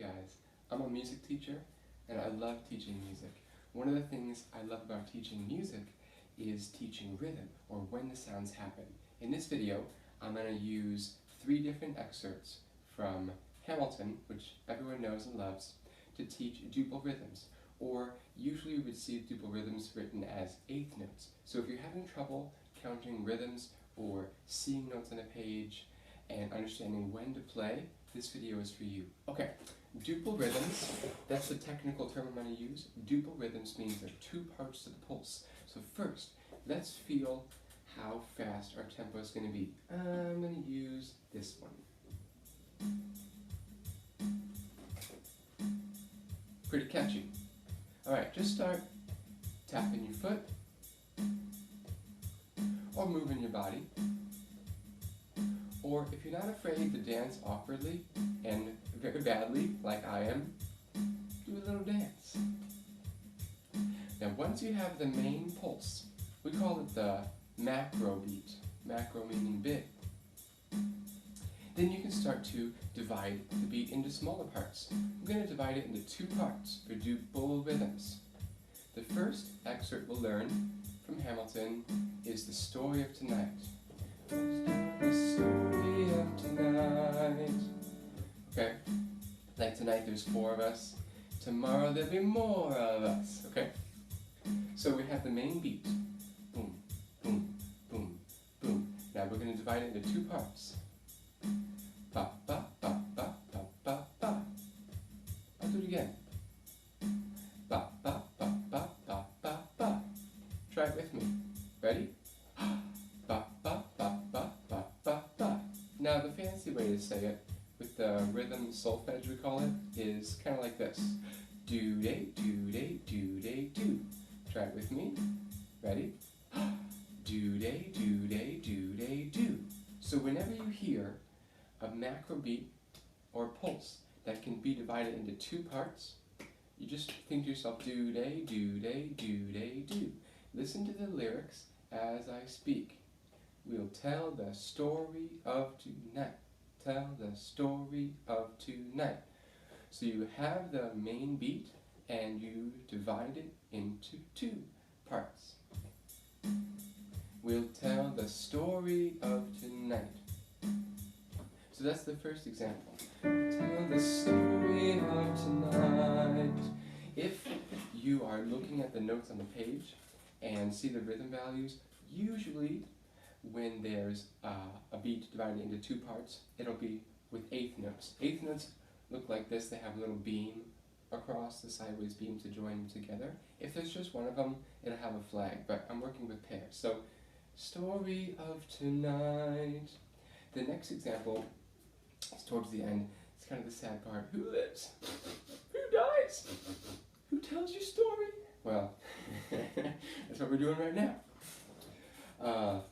guys, I'm a music teacher and I love teaching music. One of the things I love about teaching music is teaching rhythm, or when the sounds happen. In this video, I'm going to use 3 different excerpts from Hamilton, which everyone knows and loves, to teach duple rhythms, or usually you would see duple rhythms written as 8th notes. So if you're having trouble counting rhythms or seeing notes on a page and understanding when to play, this video is for you. Okay, duple rhythms, that's the technical term I'm going to use. Duple rhythms means there are 2 parts to the pulse. So first, let's feel how fast our tempo is going to be. I'm going to use this one. Pretty catchy. Alright, just start tapping your foot or moving your body. Or if you're not afraid to dance awkwardly and very badly, like I am, do a little dance. Now once you have the main pulse, we call it the macro beat, macro meaning big, then you can start to divide the beat into smaller parts. I'm going to divide it into 2 parts for duple rhythms. The first excerpt we'll learn from Hamilton is the story of tonight. The story of tonight. Okay, like tonight there's 4 of us, tomorrow there'll be more of us. Okay, so we have the main beat. Boom, boom, boom, boom. Now we're going to divide it into 2 parts. Ba, ba, ba, ba, ba, ba, ba. I'll do it again. Ba, ba, ba, ba, ba, ba, ba. Try it with me. Ready? Ba, ba, ba, ba, ba, ba, ba. Now the fancy way to say it, with the rhythm solfege we call it, is kind of like this. Do-day, do-day, do-day, do. Try it with me. Ready? Do-day, do-day, do-day, do. So whenever you hear a macro beat or pulse that can be divided into 2 parts, you just think to yourself, do-day, do-day, do-day, do. Listen to the lyrics as I speak. We'll tell the story of tonight. Tell the story of tonight. So you have the main beat and you divide it into 2 parts. We'll tell the story of tonight. So that's the first example. Tell the story of tonight. If you are looking at the notes on the page and see the rhythm values, usually when there's a beat divided into 2 parts, it'll be with 8th notes. 8th notes look like this. They have a little beam across, the sideways beam to join them together. If there's just one of them, it'll have a flag, but I'm working with pairs. So, story of tonight. The next example is towards the end. It's kind of the sad part. Who lives? Who dies? Who tells your story? Well, that's what we're doing right now.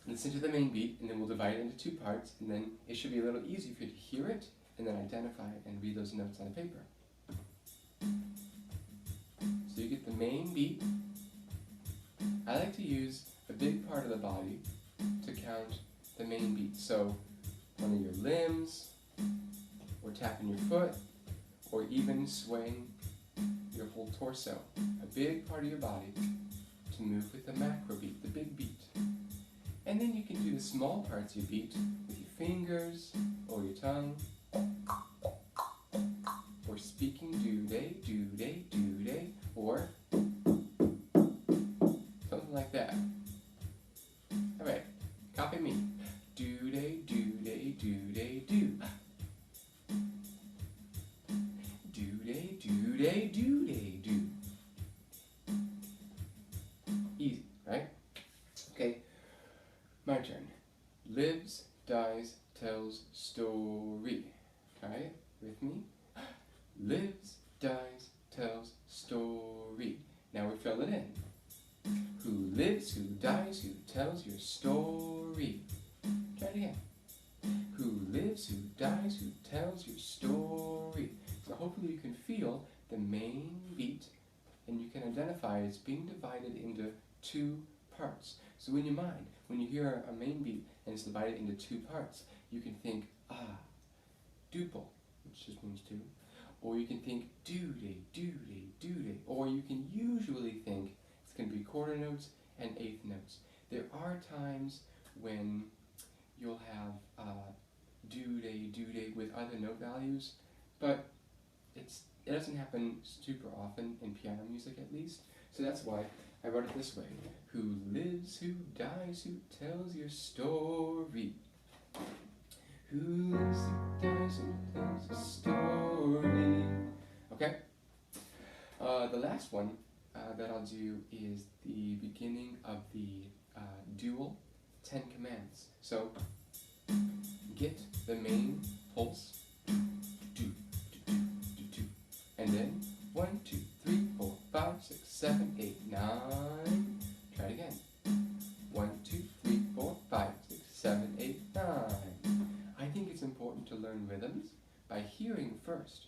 Listen to the main beat, and then we'll divide it into 2 parts, and then it should be a little easier for you to hear it, and then identify it and read those notes on the paper. So you get the main beat. I like to use a big part of the body to count the main beat. So one of your limbs, or tapping your foot, or even swaying your whole torso. A big part of your body to move with the macro beat, the big beat. And then you can do the small parts of your beat with your fingers or your tongue, or speaking do-day, do-day, do-day, or something like that. Alright, copy me. Do-day, do-day, do-day, do. Do-day, do-day, do-day, do. Easy, right? Okay, my turn. Lives, dies, tells story. Try it with me. Lives, dies, tells story. Now we fill it in. Who lives, who dies, who tells your story. Try it again. Who lives, who dies, who tells your story. So hopefully you can feel the main beat and you can identify it's being divided into 2 parts. So in your mind, when you hear a main beat and it's divided into 2 parts, you can think, duple, which just means 2, or you can think do-de, do-de, do-de, or you can usually think it's going to be quarter notes and eighth notes. There are times when you'll have do-de, do-de with other note values, but it doesn't happen super often in piano music, at least. So that's why I wrote it this way. Who lives, who dies, who tells your story? Who lives, who dies, who tells your story? Okay? The last one that I'll do is the beginning of the Duel Commandments. So, get the main pulse, do, do, do, do, do, and then 1, 2, 3, 4, 5, 6, 7, 8, 9. Try it again. 1, 2, 3, 4, 5, 6, 7, 8, 9. I think it's important to learn rhythms by hearing first,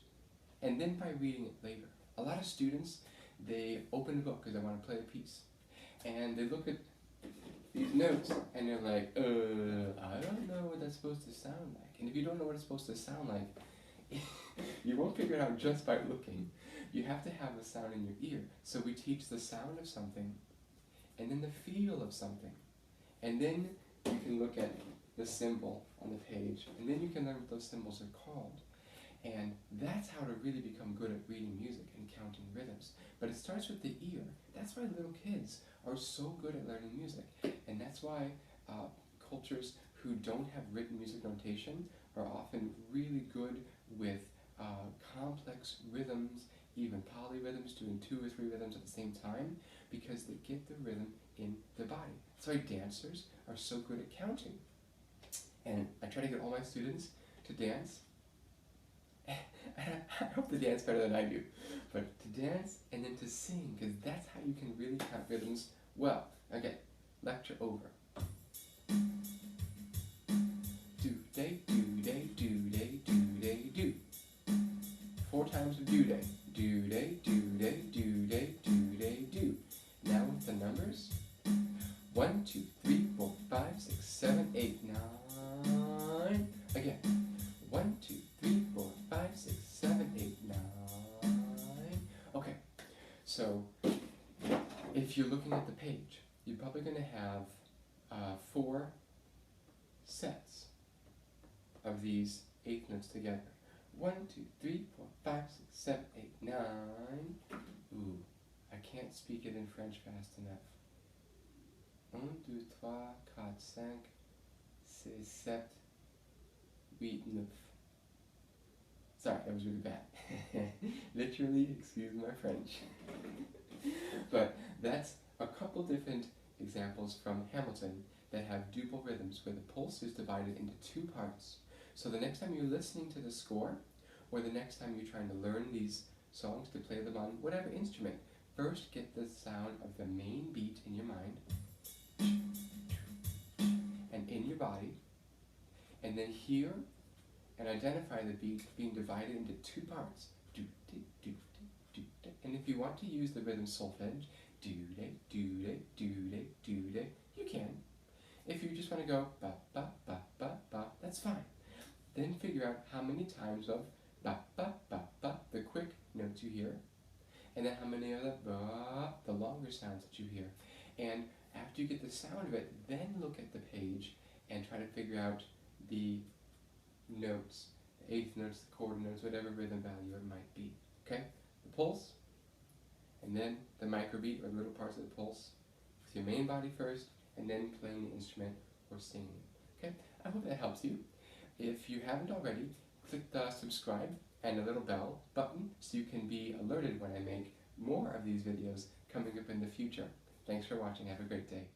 and then by reading it later. A lot of students, they open a book because they want to play a piece, and they look at these notes, and they're like, I don't know what that's supposed to sound like. And if you don't know what it's supposed to sound like, you won't figure it out just by looking. You have to have a sound in your ear. So we teach the sound of something, and then the feel of something. And then you can look at the symbol on the page, and then you can learn what those symbols are called. And that's how to really become good at reading music and counting rhythms. But it starts with the ear. That's why little kids are so good at learning music. And that's why cultures who don't have written music notation are often really good with complex rhythms, even polyrhythms, doing 2 or 3 rhythms at the same time, because they get the rhythm in their body. That's why dancers are so good at counting. And I try to get all my students to dance. I hope they dance better than I do, but to dance and then to sing, because that's how you can really count rhythms well. Okay, lecture over. Do-day, do-day, do-day, do-day, do. 4 times of do-day. Do-day, do-day, do-day, do-day, do. Now with the numbers. 1, 2, 3, 4, 5, 6, 7, 8, 9. Again. 1, 2, 3, 4, 5, 6, 7, 8, 9. Okay, so if you're looking at the page, you're probably going to have 4 sets of these 8 notes together. 1, 2, 3, 4, 5, 6, 7, 8, 9. Ooh, I can't speak it in French fast enough. 1, 2, 3, 4, 5, 6, 7, 8, 9. Sorry, that was really bad. Literally, excuse my French. But that's a couple different examples from Hamilton that have duple rhythms where the pulse is divided into 2 parts. So the next time you're listening to the score, or the next time you're trying to learn these songs to play them on whatever instrument, first get the sound of the main beat in your mind and in your body, and then hear and identify the beat being divided into 2 parts. Do-de, do-de, do-de. And if you want to use the rhythm solfege, do-de, do-de, do-de, do-de, you can. If you just want to go ba ba ba ba ba, that's fine. Then figure out how many times of ba ba ba ba, the quick notes you hear, and then how many of the ba, the longer sounds that you hear. And after you get the sound of it, then look at the page and try to figure out the notes, the 8th notes, the quarter notes, whatever rhythm value it might be. Okay? The pulse, and then the microbeat, or little parts of the pulse, with your main body first, and then playing the instrument or singing. Okay? I hope that helps you. If you haven't already, click the subscribe and the little bell button so you can be alerted when I make more of these videos coming up in the future. Thanks for watching. Have a great day.